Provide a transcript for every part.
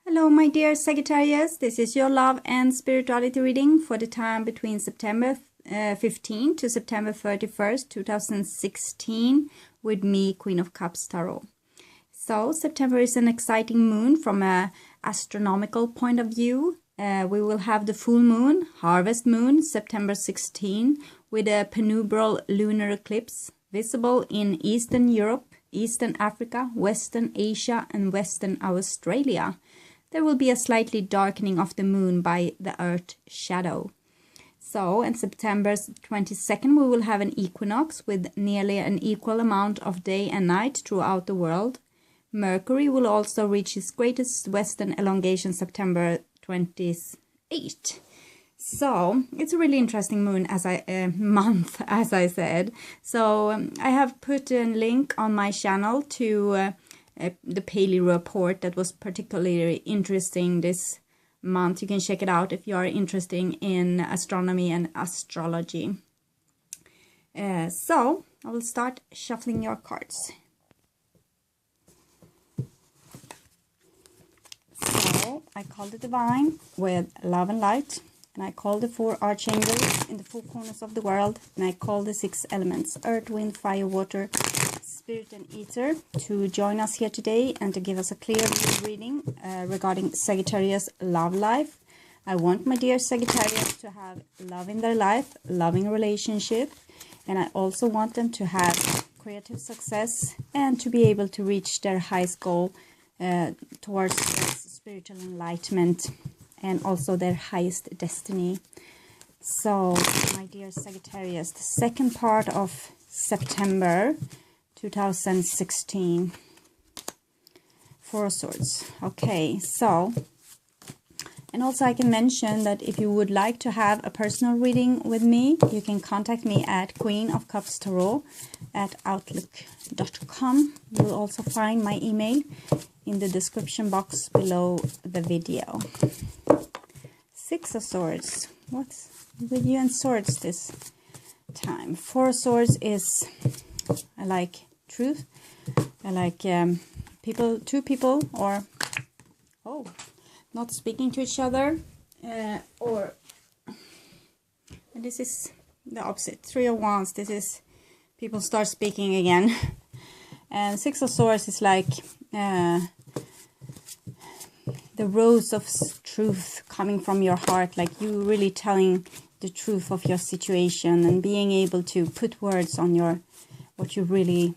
Hello, my dear Sagittarius. This is your love and spirituality reading for the time between September 15 to September 31st, 2016 with me, Queen of Cups Tarot. So, September is an exciting moon from an astronomical point of view. We will have the full moon, harvest moon, September 16, with a penumbral lunar eclipse visible in Eastern Europe, Eastern Africa, Western Asia, and Western Australia. There will be a slightly darkening of the moon by the Earth shadow. So, on September 22nd, we will have an equinox with nearly an equal amount of day and night throughout the world. Mercury will also reach its greatest western elongation September 28th. So, it's a really interesting month, as I said. So, I have put a link on my channel to the Paley report that was particularly interesting this month. You can check it out if you are interested in astronomy and astrology. So, I will start shuffling your cards. So, I call the divine with love and light. And I call the four archangels in the four corners of the world. And I call the six elements, earth, wind, fire, water, spirit and ether, to join us here today and to give us a clear reading regarding Sagittarius love life. I want my dear Sagittarius to have love in their life, loving relationship. And I also want them to have creative success and to be able to reach their highest goal towards spiritual enlightenment and also their highest destiny. So, my dear Sagittarius, the second part of September 2016. Four of Swords. Okay, so, and also I can mention that if you would like to have a personal reading with me, you can contact me at queenofcupstarot@outlook.com. You will also find my email in the description box below the video. Six of Swords. What's with you and swords this time? Four of Swords is, I like truth. I like two people, or not speaking to each other, and this is the opposite. Three of Wands. This is people start speaking again. And Six of Swords is like the rose of truth coming from your heart, like you really telling the truth of your situation and being able to put words on what you really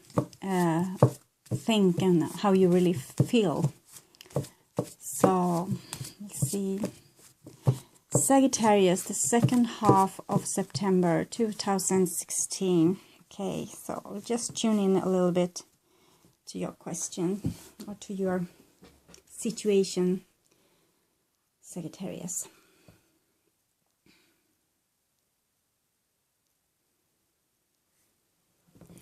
think and how you really feel. So, let's see. Sagittarius, the second half of September 2016. Okay, so I'll just tune in a little bit to your question or to your situation, Sagittarius.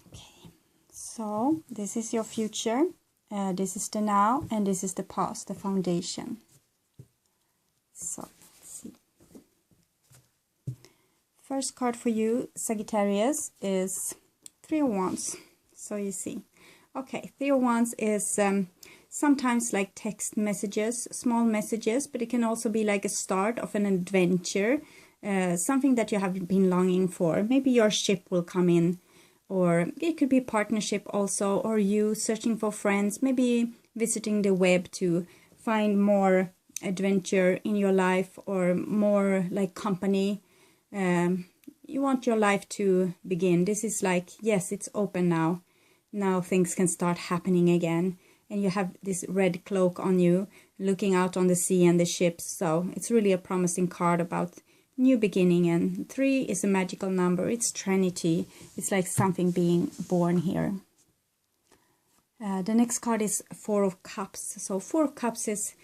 Okay, so this is your future, this is the now, and this is the past, the foundation. So, let's see. First card for you, Sagittarius, is Three of Wands. So you see. Okay, Three of Wands is sometimes like text messages, small messages, but it can also be like a start of an adventure, something that you have been longing for. Maybe your ship will come in, or it could be partnership also, or you searching for friends, maybe visiting the web to find more adventure in your life or more like company. You want your life to begin. This is like, yes, it's open now. Now things can start happening again. And you have this red cloak on you, looking out on the sea and the ships. So it's really a promising card about new beginning. And 3 is a magical number. It's Trinity. It's like something being born here. The next card is Four of Cups. So Four of Cups is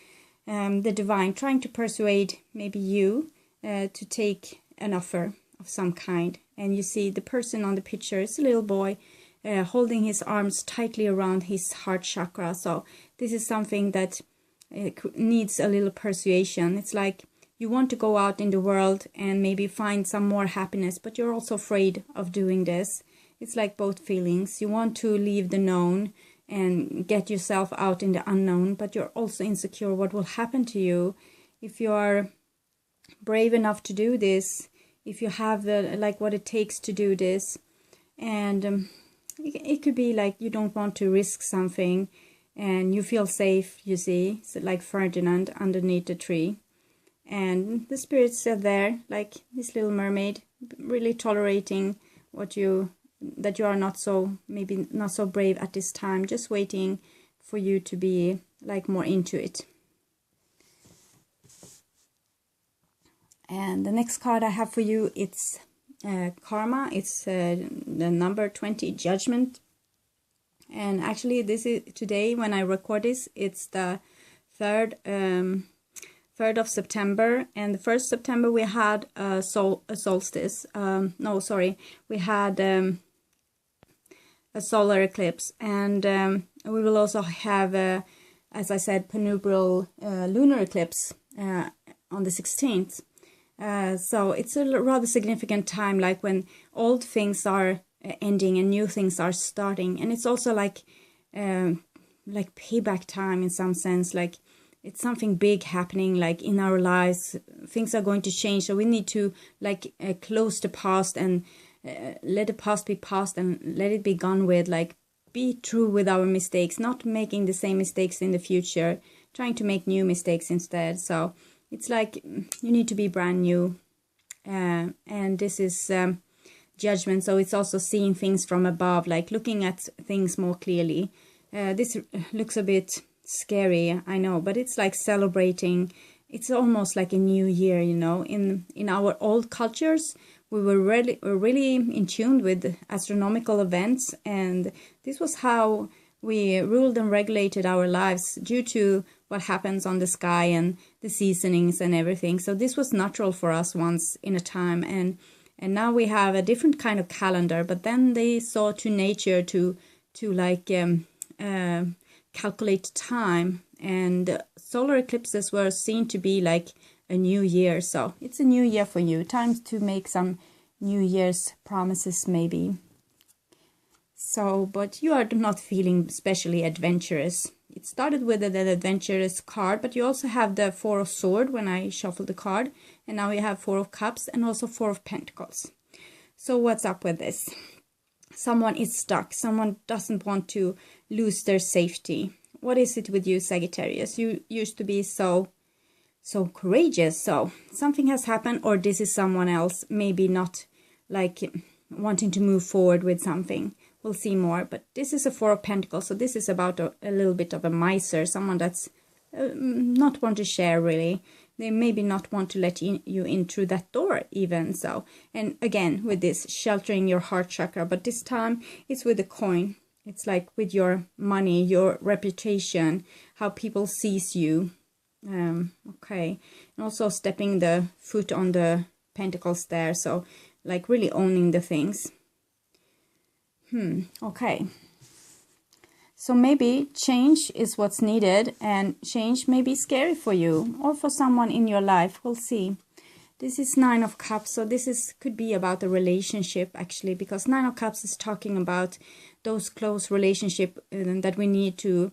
the divine trying to persuade maybe you to take an offer of some kind. And you see the person on the picture is a little boy, holding his arms tightly around his heart chakra. So this is something that needs a little persuasion. It's like you want to go out in the world and maybe find some more happiness, but you're also afraid of doing this. It's like both feelings. You want to leave the known. and get yourself out in the unknown, but you're also insecure what will happen to you if you are brave enough to do this, if you have the like what it takes to do this. And it could be like you don't want to risk something and you feel safe, you see, so like Ferdinand underneath the tree, and the spirits are there, like this little mermaid, really tolerating that you are not so, maybe not so brave at this time, just waiting for you to be like more into it. And the next card I have for you, it's karma. It's the number 20, judgment. And actually this is today when I record this, it's the 3rd of September, and the 1st September we had a solstice. We had a solar eclipse, and we will also have, as I said, penumbral lunar eclipse on the 16th. So it's a rather significant time, like when old things are ending and new things are starting, and it's also like payback time in some sense. Like it's something big happening, like in our lives. Things are going to change, so we need to like close the past and let the past be past and let it be gone with. Like be true with our mistakes, not making the same mistakes in the future, trying to make new mistakes instead. So it's like you need to be brand new, and this is judgment. So it's also seeing things from above, like looking at things more clearly. This looks a bit scary, I know, but it's like celebrating. It's almost like a new year, you know. In our old cultures, we were really in tune with astronomical events, and this was how we ruled and regulated our lives due to what happens on the sky and the seasonings and everything. So this was natural for us once in a time, and now we have a different kind of calendar. But then they saw to nature to like calculate time, and solar eclipses were seen to be like a new year. So it's a new year for you. Time to make some New Year's promises maybe. So, but you are not feeling especially adventurous. It started with an adventurous card, but you also have the 4 of Swords when I shuffled the card, and now you have 4 of Cups and also 4 of Pentacles. So what's up with this? Someone is stuck. Someone doesn't want to lose their safety. What is it with you, Sagittarius? You used to be so courageous. So something has happened, or this is someone else, maybe not like wanting to move forward with something. We'll see more, but this is a 4 of Pentacles, so this is about a little bit of a miser, someone that's not want to share really. They maybe not want to let you in through that door even. So, and again with this, sheltering your heart chakra, but this time it's with a coin. It's like with your money, your reputation, how people sees you. Okay, and also stepping the foot on the Pentacles there, so like really owning the things. Okay. So maybe change is what's needed, and change may be scary for you or for someone in your life. We'll see. This is 9 of Cups, so this could be about a relationship actually, because 9 of Cups is talking about those close relationship that we need to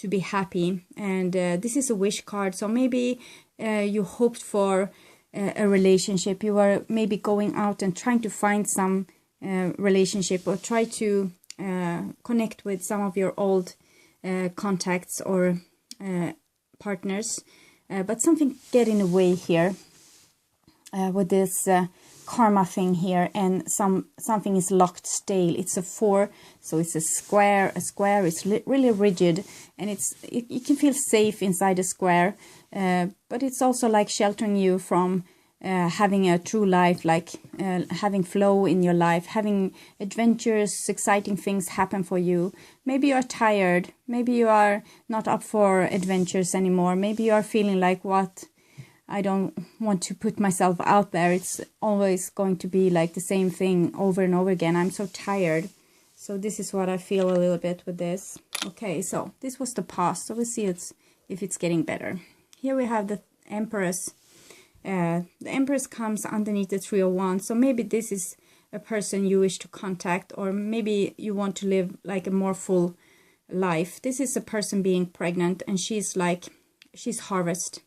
be happy. And this is a wish card, so maybe you hoped for a relationship. You were maybe going out and trying to find some relationship, or try to connect with some of your old contacts or partners, but something get in the way here with this karma thing here, and something is locked, stale. It's a 4, so it's a square. A square is really rigid, and you can feel safe inside a square, but it's also like sheltering you from having a true life, like having flow in your life, having adventures, exciting things happen for you. Maybe you are tired, maybe you are not up for adventures anymore, maybe you are feeling like, what, I don't want to put myself out there, it's always going to be like the same thing over and over again, I'm so tired. So this is what I feel a little bit with this. Okay, so this was the past, so we'll see if it's getting better. Here we have the Empress. The Empress comes underneath the 3 of Wands, so maybe this is a person you wish to contact, or maybe you want to live like a more full life. This is a person being pregnant, and she's harvest,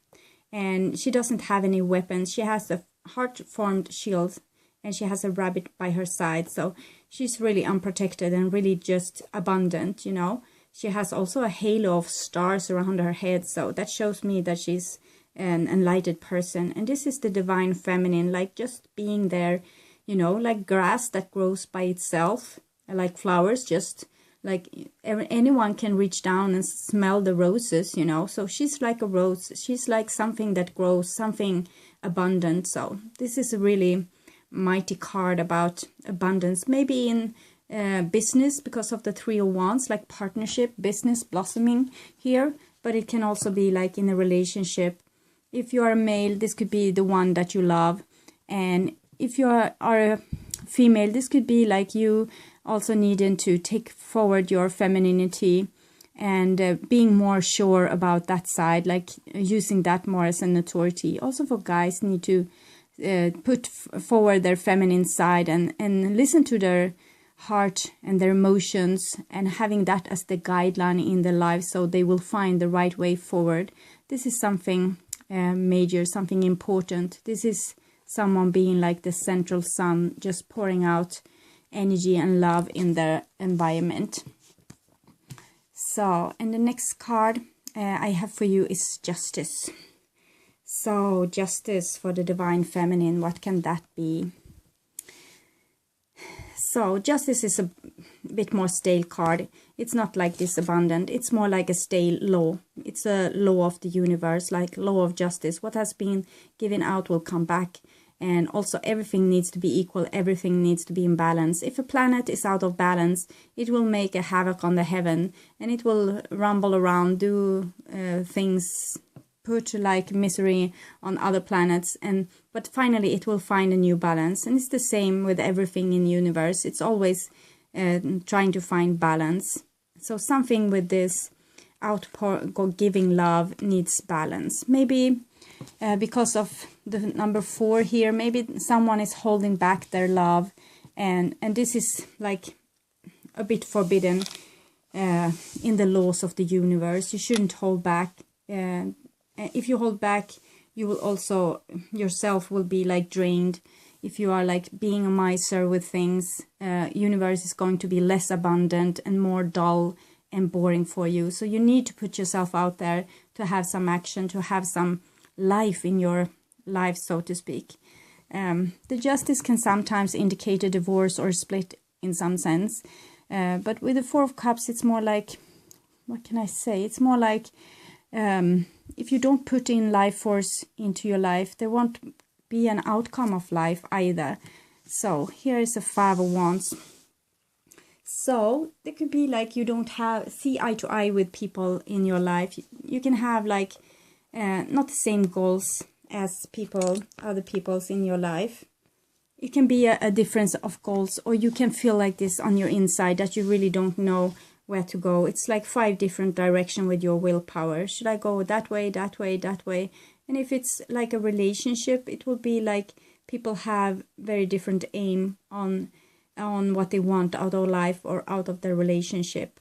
and she doesn't have any weapons. She has a heart-formed shield, and she has a rabbit by her side. So she's really unprotected and really just abundant, you know. She has also a halo of stars around her head. So that shows me that she's an enlightened person. And this is the divine feminine, like just being there, you know, like grass that grows by itself, like flowers, just like anyone can reach down and smell the roses, you know. So she's like a rose. She's like something that grows, something abundant. So this is a really mighty card about abundance, maybe in business, because of the Three of Wands, like partnership, business blossoming here. But it can also be like in a relationship. If you are a male, this could be the one that you love. And if you are a female, this could be like you also needing to take forward your femininity and being more sure about that side, like using that more as an authority. Also for guys, need to put forward their feminine side and listen to their heart and their emotions, and having that as the guideline in their life, so they will find the right way forward. This is something major, something important. This is someone being like the central sun, just pouring out energy and love in their environment. So, and the next card I have for you is Justice. So, Justice for the divine feminine, what can that be? So, Justice is a bit more stale card. It's not like this abundant. It's more like a stale law. It's a law of the universe, like law of justice. What has been given out will come back. And also everything needs to be equal. Everything needs to be in balance. If a planet is out of balance, it will make a havoc on the heaven. And it will rumble around, do things, put like misery on other planets. But finally it will find a new balance. And it's the same with everything in the universe. It's always trying to find balance. So something with this giving love needs balance. Maybe because of the number 4 here, maybe someone is holding back their love, and this is like a bit forbidden in the laws of the universe. You shouldn't hold back. If you hold back, you will also yourself will be like drained. If you are like being a miser with things, universe is going to be less abundant and more dull and boring for you. So you need to put yourself out there to have some action, to have some life in your life, so to speak. The Justice can sometimes indicate a divorce or a split in some sense. But with the 4 of Cups, it's more like, what can I say? It's more like if you don't put in life force into your life, there won't be an outcome of life either. So here is a 5 of Wands. So there could be like you don't see eye to eye with people in your life. You can have like not the same goals as other people's in your life. It can be a difference of goals, or you can feel like this on your inside that you really don't know where to go. It's like 5 different directions with your willpower. Should I go that way, that way, that way? And if it's like a relationship, it will be like people have very different aim on what they want out of life or out of their relationship.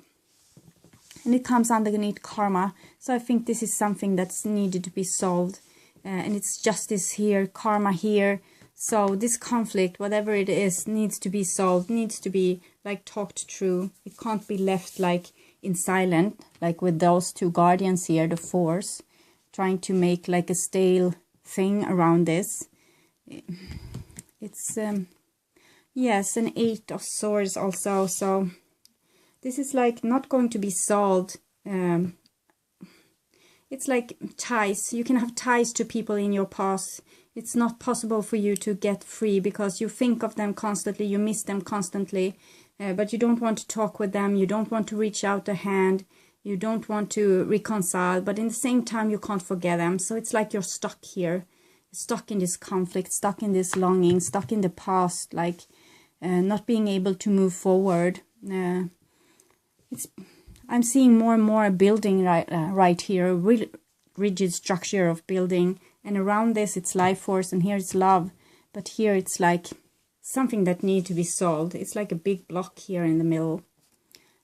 And it comes underneath karma. So I think this is something that's needed to be solved. And it's justice here, karma here. So this conflict, whatever it is, needs to be solved, needs to be like talked through. It can't be left like in silent, like with those 2 guardians here, the 4s, trying to make like a stale thing around this. It's, yes, an 8 of Swords also. So this is like not going to be solved. It's like ties. You can have ties to people in your past. It's not possible for you to get free because you think of them constantly. You miss them constantly. But you don't want to talk with them. You don't want to reach out a hand. You don't want to reconcile. But in the same time, you can't forget them. So it's like you're stuck here. Stuck in this conflict. Stuck in this longing. Stuck in the past. Like not being able to move forward. I'm seeing more and more a building right here, a really rigid structure of building, and around this it's life force, and here it's love, but here it's like something that needs to be solved. It's like a big block here in the middle.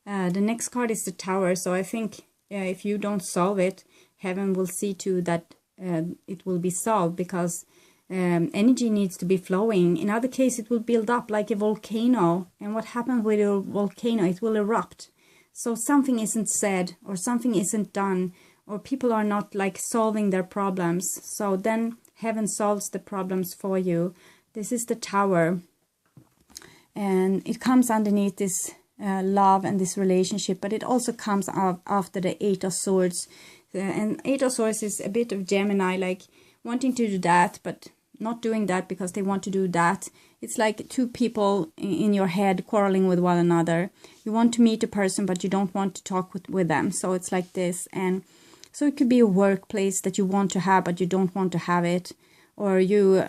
The next card is the Tower. So I think if you don't solve it, heaven will see to that it will be solved, because energy needs to be flowing. In other case, it will build up like a volcano. And what happens with a volcano? It will erupt. So something isn't said, or something isn't done, or people are not like solving their problems. So then heaven solves the problems for you. This is the Tower. And it comes underneath this love and this relationship, but it also comes out after the Eight of Swords. And Eight of Swords is a bit of Gemini, like wanting to do that, but not doing that because they want to do that. It's like two people in your head quarreling with one another. You want to meet a person, but you don't want to talk with them. So it's like this. And so it could be a workplace that you want to have, but you don't want to have it. Or you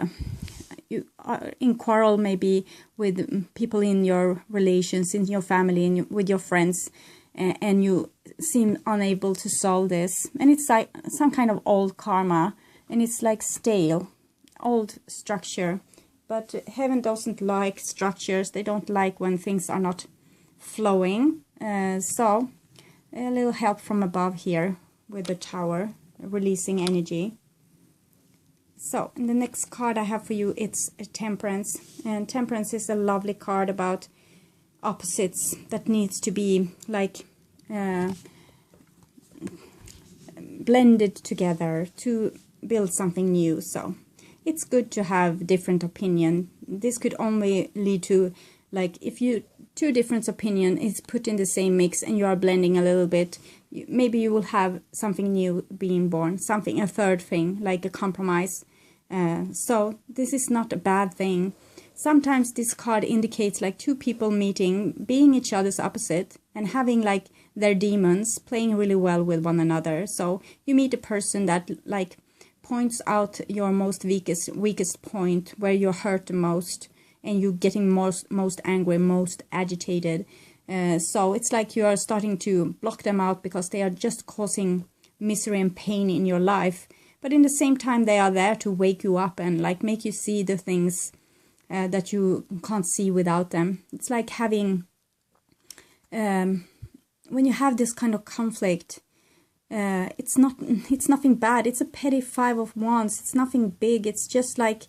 are in quarrel maybe with people in your relations, in your family, and with your friends, and you seem unable to solve this. And it's like some kind of old karma, and it's like stale, old structure. But heaven doesn't like structures. They don't like when things are not flowing. So a little help from above here with the Tower, releasing energy. So, and the next card I have for you, it's a Temperance. And Temperance is a lovely card about opposites that needs to be like blended together to build something new. So it's good to have different opinion. This could only lead to, like, if you two different opinion is put in the same mix and you are blending a little bit, maybe you will have something new being born, something, a third thing, like a compromise. So this is not a bad thing. Sometimes this card indicates like two people meeting, being each other's opposite, and having like their demons playing really well with one another. So you meet a person that like points out your most weakest point, where you're hurt the most, and you're getting most angry, most agitated. So it's like you are starting to block them out because they are just causing misery and pain in your life. But in the same time, they are there to wake you up and like make you see the things that you can't see without them. It's like having, when you have this kind of conflict, it's nothing bad. It's a petty Five of Wands. It's nothing big. It's just like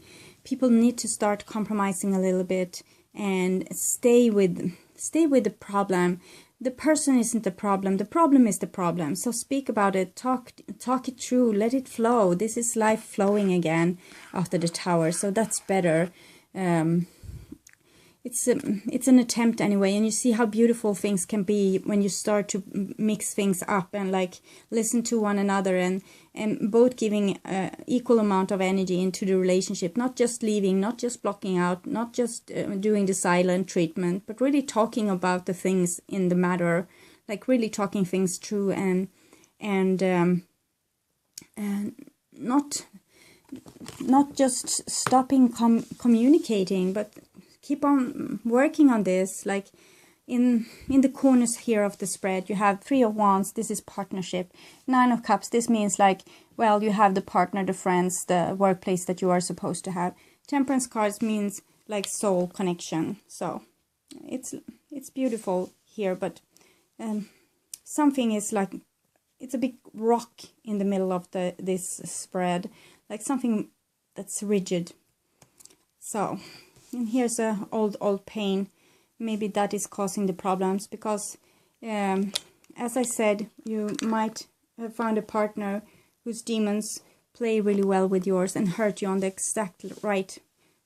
people need to start compromising a little bit and stay with the problem. The person isn't the problem is the problem. So speak about it, talk it through, let it flow. This is life flowing again after the Tower, so that's better. It's an attempt anyway, and you see how beautiful things can be when you start to mix things up and like listen to one another and both giving equal amount of energy into the relationship, not just leaving, not just blocking out, not just doing the silent treatment, but really talking about the things in the matter, like really talking things through and not just stopping communicating, but keep on working on this. Like in the corners here of the spread, you have Three of Wands. This is partnership. Nine of Cups. This means like, well, you have the partner, the friends, the workplace that you are supposed to have. Temperance cards means like soul connection. So it's beautiful here, but something is like, it's a big rock in the middle of this spread, like something that's rigid. So, and here's a old pain. Maybe that is causing the problems because, as I said, you might have found a partner whose demons play really well with yours and hurt you on the exact right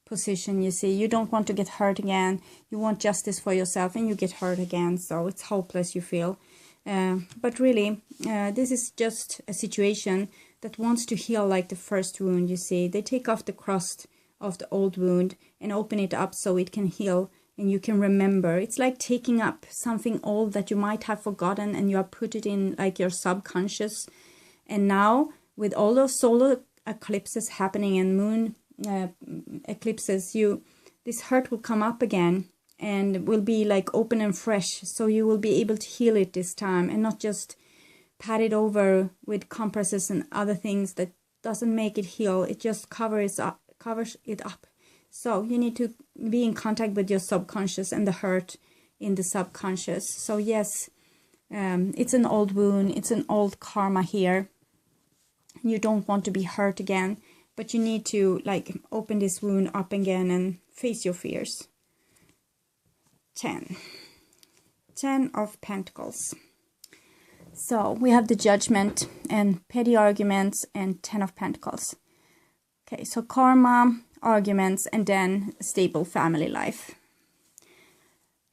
position. You see, you don't want to get hurt again. You want justice for yourself and you get hurt again. So it's hopeless, you feel. But really, this is just a situation that wants to heal like the first wound, you see. They take off the crust of the old wound and open it up so it can heal and you can remember. It's like taking up something old that you might have forgotten and you have put it in like your subconscious. And now with all those solar eclipses happening and moon eclipses, this hurt will come up again and will be like open and fresh. So you will be able to heal it this time and not just pat it over with compresses and other things that doesn't make it heal. It just covers it up. So you need to be in contact with your subconscious and the hurt in the subconscious. So yes, it's an old wound, it's an old karma here. You don't want to be hurt again, but you need to like open this wound up again and face your fears. 10 of Pentacles. So we have the Judgment and petty arguments and 10 of Pentacles. Okay, so karma, arguments, and then stable family life.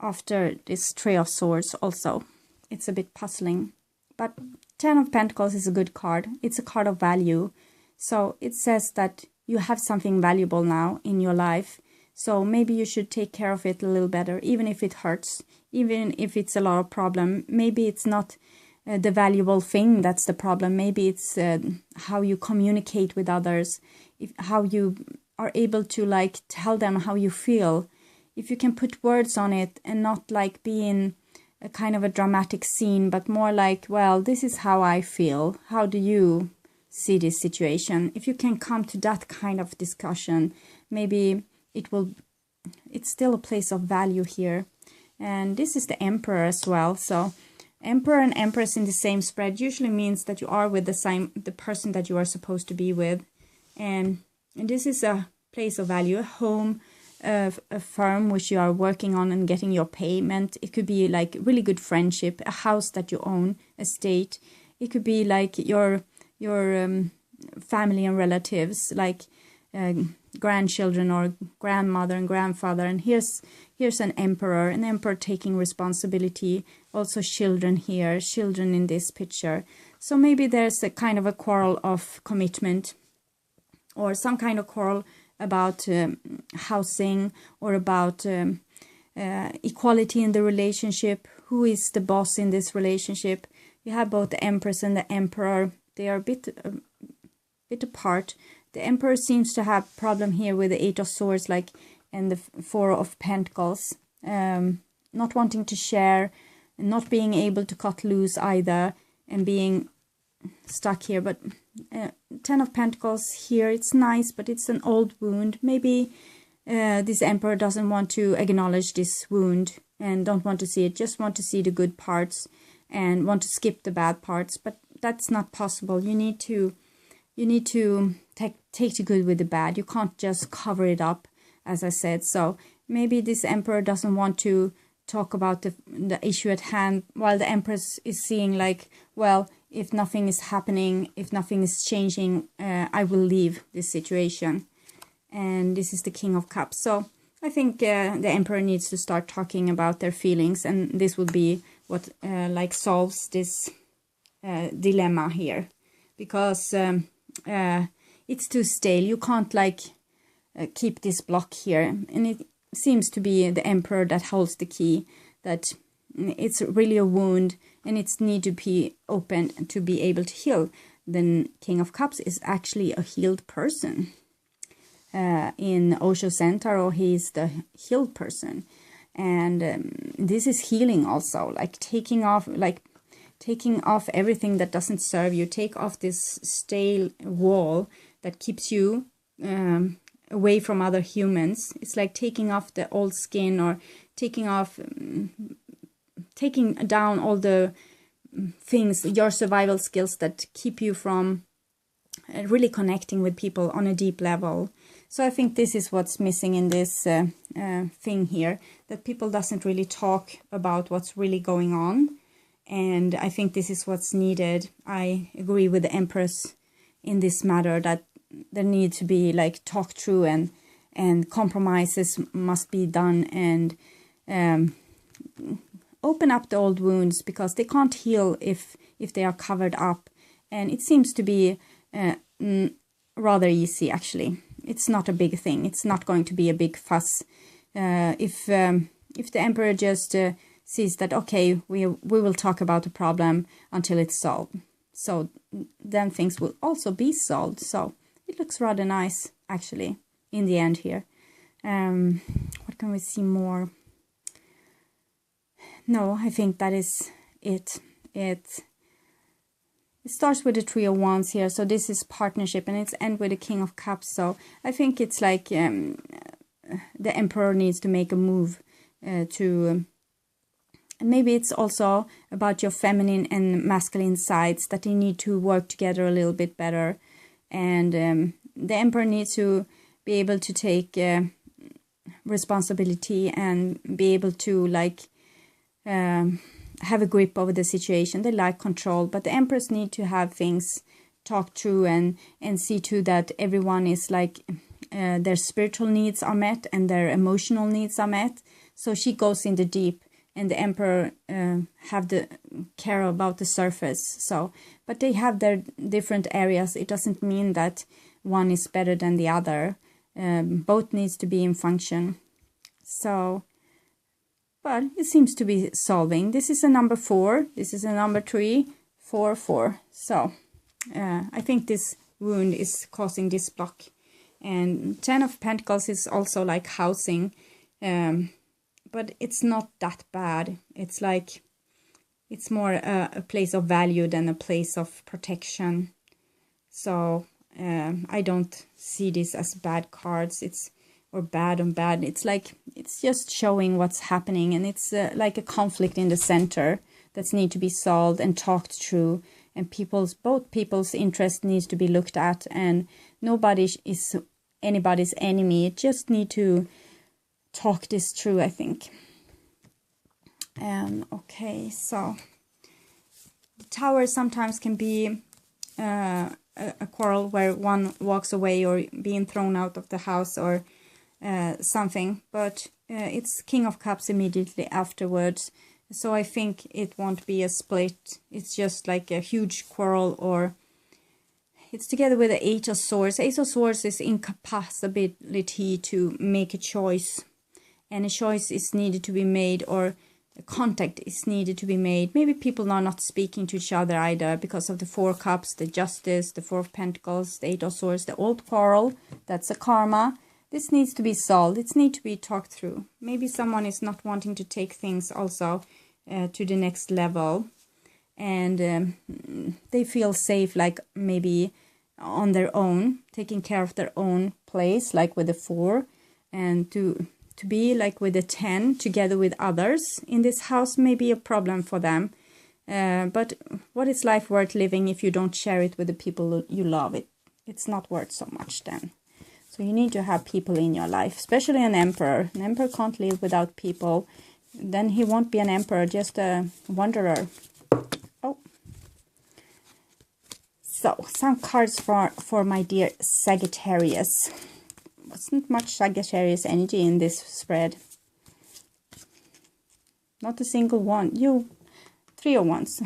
After this Three of Swords also, it's a bit puzzling. But 10 of Pentacles is a good card. It's a card of value. So it says that you have something valuable now in your life. So maybe you should take care of it a little better, even if it hurts, even if it's a lot of problem. Maybe it's not the valuable thing that's the problem. Maybe it's how you communicate with others, how you are able to like tell them how you feel. If you can put words on it and not like be in a kind of a dramatic scene, but more like, well, this is how I feel. How do you see this situation? If you can come to that kind of discussion, maybe it's still a place of value here. And this is the Emperor as well. So Emperor and Empress in the same spread usually means that you are with the person that you are supposed to be with. And this is a place of value, a home, a firm which you are working on and getting your payment. It could be like really good friendship, a house that you own, a state. It could be like your family and relatives, like grandchildren or grandmother and grandfather. And here's an emperor taking responsibility. Also children here, children in this picture. So maybe there's a kind of a quarrel of commitment, or some kind of quarrel about housing, or about equality in the relationship. Who is the boss in this relationship? You have both the Empress and the Emperor. They are a bit apart. The Emperor seems to have problem here with the Eight of Swords, like, and the Four of Pentacles. Not wanting to share, and not being able to cut loose either, and being stuck here. But 10 of Pentacles here, it's nice, but it's an old wound. Maybe this Emperor doesn't want to acknowledge this wound and don't want to see it, just want to see the good parts and want to skip the bad parts. But that's not possible. You need to take the good with the bad. You can't just cover it up, as I said. So maybe this Emperor doesn't want to talk about the issue at hand, while the Empress is seeing like, well, if nothing is happening, if nothing is changing, I will leave this situation. And this is the King of Cups. So I think the Emperor needs to start talking about their feelings, and this will be what like solves this dilemma here, because it's too stale. You can't like keep this block here, and it seems to be the Emperor that holds the key, that it's really a wound and it's need to be opened to be able to heal. Then King of Cups is actually a healed person. In Osho Centauro, he's the healed person, and this is healing also, like taking off everything that doesn't serve you. Take off this stale wall that keeps you away from other humans. It's like taking off the old skin, or taking down all the things, your survival skills that keep you from really connecting with people on a deep level. So I think this is what's missing in this thing here, that people doesn't really talk about what's really going on. And I think this is what's needed. I agree with the Empress in this matter, that there need to be like talk through, and compromises must be done, and open up the old wounds, because they can't heal if they are covered up. And it seems to be rather easy, actually. It's not a big thing. It's not going to be a big fuss. If the Emperor just sees that, okay, we will talk about the problem until it's solved, so then things will also be solved. So it looks rather nice, actually, in the end here. What can we see more? No, I think that is it. It starts with the Three of Wands here, so this is partnership, and it's end with the King of Cups. So I think it's like the Emperor needs to make a move to maybe it's also about your feminine and masculine sides, that they need to work together a little bit better. And the Emperor needs to be able to take responsibility and be able to like have a grip over the situation. They like control, but the Empress need to have things talked through and see to that everyone is like their spiritual needs are met and their emotional needs are met. So she goes in the deep, and the Emperor have the care about the surface. So, but they have their different areas. It doesn't mean that one is better than the other. Both needs to be in function. So, but it seems to be solving. This is a number 4. This is a number 3. 4, 4. So, I think this wound is causing this block. And 10 of Pentacles is also like housing. But it's not that bad. It's like, it's more a place of value than a place of protection. So I don't see this as bad cards. Or bad on bad. It's like, it's just showing what's happening. And it's like a conflict in the center that's need to be solved and talked through. And both people's interest needs to be looked at. And nobody is anybody's enemy. It just need to talk this through, I think. Okay, so the Tower sometimes can be a quarrel where one walks away or being thrown out of the house or something, but it's King of Cups immediately afterwards. So I think it won't be a split. It's just like a huge quarrel, or it's together with the Eight of Swords. Ace of Swords is incapacity to make a choice. And a choice is needed to be made, or contact is needed to be made. Maybe people are not speaking to each other either because of the 4 Cups, the Justice, the 4 of Pentacles, the 8 of Swords, the old quarrel. That's a karma. This needs to be solved. It needs to be talked through. Maybe someone is not wanting to take things also to the next level. And they feel safe, like maybe on their own, taking care of their own place, like with the 4. And to be like with the 10 together with others in this house may be a problem for them. But what is life worth living if you don't share it with the people you love? It's not worth so much then. So you need to have people in your life, especially an Emperor. An Emperor can't live without people. Then he won't be an Emperor, just a wanderer. Oh. So, some cards for my dear Sagittarius. Wasn't much Sagittarius energy in this spread. Not a single one. 3 of Wands.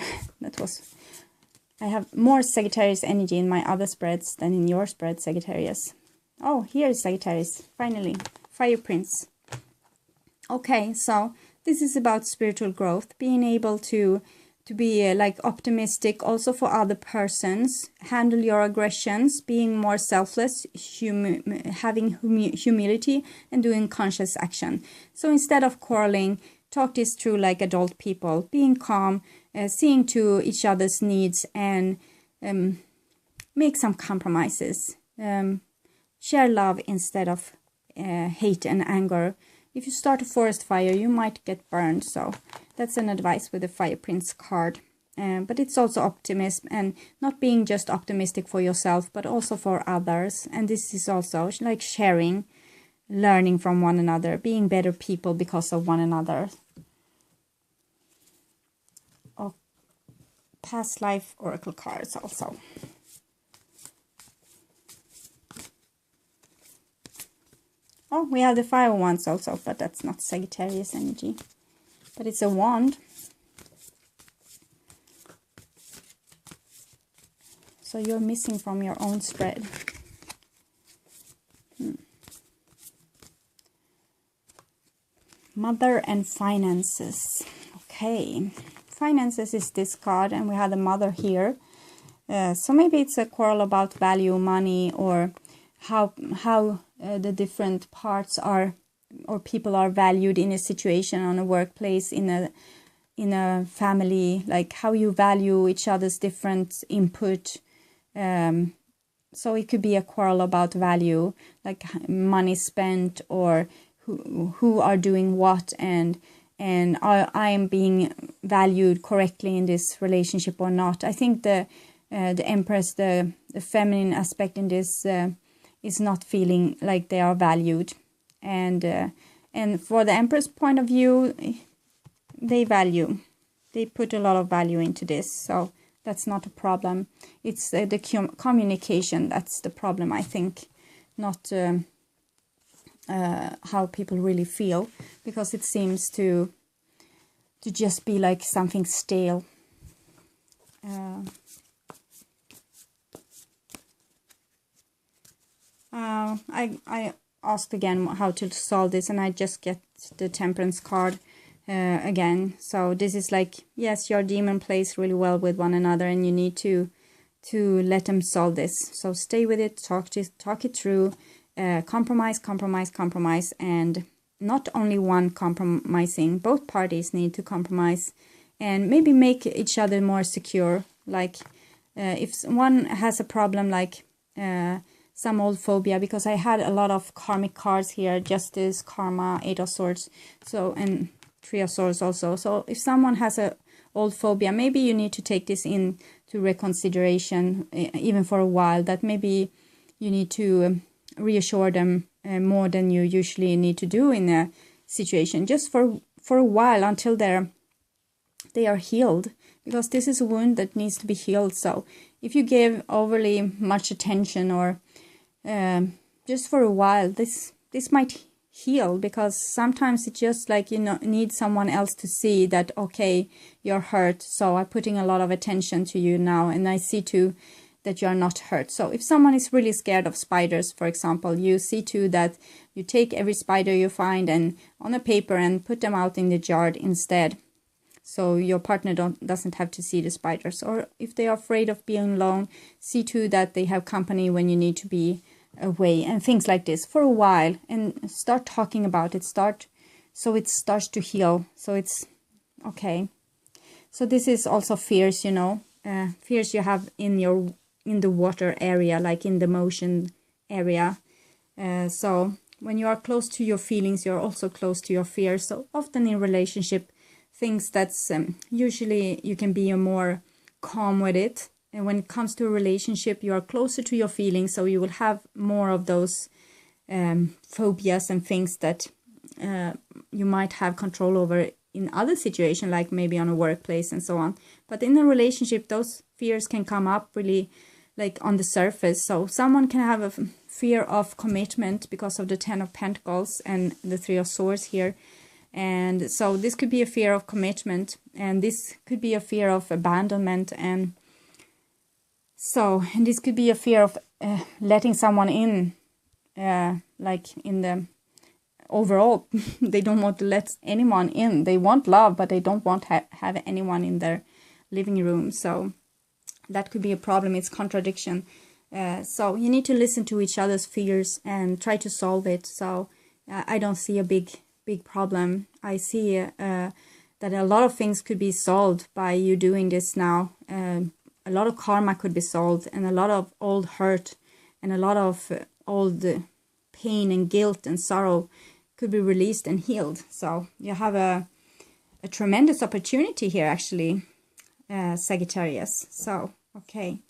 I have more Sagittarius energy in my other spreads than in your spread, Sagittarius. Oh, here is Sagittarius. Finally. Fire Prince. Okay, so this is about spiritual growth. Being able to be like optimistic also for other persons, handle your aggressions, being more selfless, having humility, and doing conscious action. So instead of quarreling, talk this through like adult people, being calm, seeing to each other's needs, and make some compromises. Share love instead of hate and anger. If you start a forest fire, you might get burned. So that's an advice with the Fire Prince card. But it's also optimism, and not being just optimistic for yourself, but also for others. And this is also like sharing, learning from one another, being better people because of one another. Oh, past life oracle cards also. Oh, we have the 5 of Wands also, but that's not Sagittarius energy. But it's a wand. So you're missing from your own spread. Mother and finances. Okay. Finances is this card, and we have the mother here. So maybe it's a quarrel about value, money, or how the different parts are, or people are valued in a situation, on a workplace, in a family, like how you value each other's different input. So it could be a quarrel about value, like money spent, or who are doing what, and and I am being valued correctly in this relationship or not. I think the Empress, the feminine aspect in this, is not feeling like they are valued, and for the Empress point of view, they put a lot of value into this, so that's not a problem. It's the communication that's the problem, I think, not how people really feel, because it seems to just be like something stale. I asked again how to solve this, and I just get the Temperance card again. So this is like, yes, your demon plays really well with one another, and you need to let them solve this. So stay with it, talk it through, compromise, and not only one compromising. Both parties need to compromise and maybe make each other more secure. Like if one has a problem, like some old phobia, because I had a lot of karmic cards here, Justice, Karma, Eight of Swords, so, and Three of Swords also. So if someone has a old phobia, maybe you need to take this in to reconsideration, even for a while, that maybe you need to reassure them more than you usually need to do in a situation, just for a while, until they are healed, because this is a wound that needs to be healed. So if you give overly much attention, or just for a while, this might heal, because sometimes it's just like, you know, need someone else to see that, okay, you're hurt, so I'm putting a lot of attention to you now, and I see too that you're not hurt. So if someone is really scared of spiders, for example, you see to that you take every spider you find and on a paper and put them out in the yard instead, so your partner doesn't have to see the spiders. Or if they are afraid of being alone, see to that they have company when you need to be away, and things like this for a while, and start talking about it, so it starts to heal, so it's okay. So this is also fears, you know, fears you have in the water area, like in the motion area. So when you are close to your feelings, you're also close to your fears. So often in relationship, things that's usually you can be more calm with it. And when it comes to a relationship, you are closer to your feelings, so you will have more of those phobias and things that you might have control over in other situations, like maybe on a workplace and so on. But in a relationship, those fears can come up really like on the surface. So someone can have a fear of commitment because of the Ten of Pentacles and the Three of Swords here. And so this could be a fear of commitment, and this could be a fear of abandonment, and this could be a fear of letting someone in, like in the overall, they don't want to let anyone in. They want love, but they don't want to have anyone in their living room. So that could be a problem. It's contradiction. So you need to listen to each other's fears and try to solve it. So I don't see a big problem. I see that a lot of things could be solved by you doing this now. A lot of karma could be solved, and a lot of old hurt and a lot of old pain and guilt and sorrow could be released and healed. So you have a tremendous opportunity here, actually, Sagittarius. So, okay.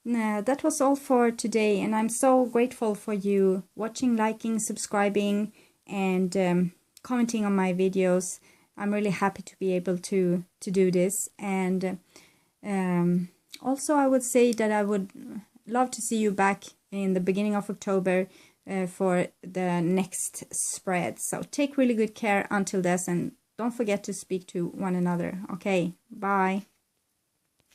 That was all for today, and I'm so grateful for you watching, liking, subscribing, and commenting on my videos. I'm really happy to be able to do this. And also, I would say that I would love to see you back in the beginning of October for the next spread. So take really good care until this, and don't forget to speak to one another. Okay, bye.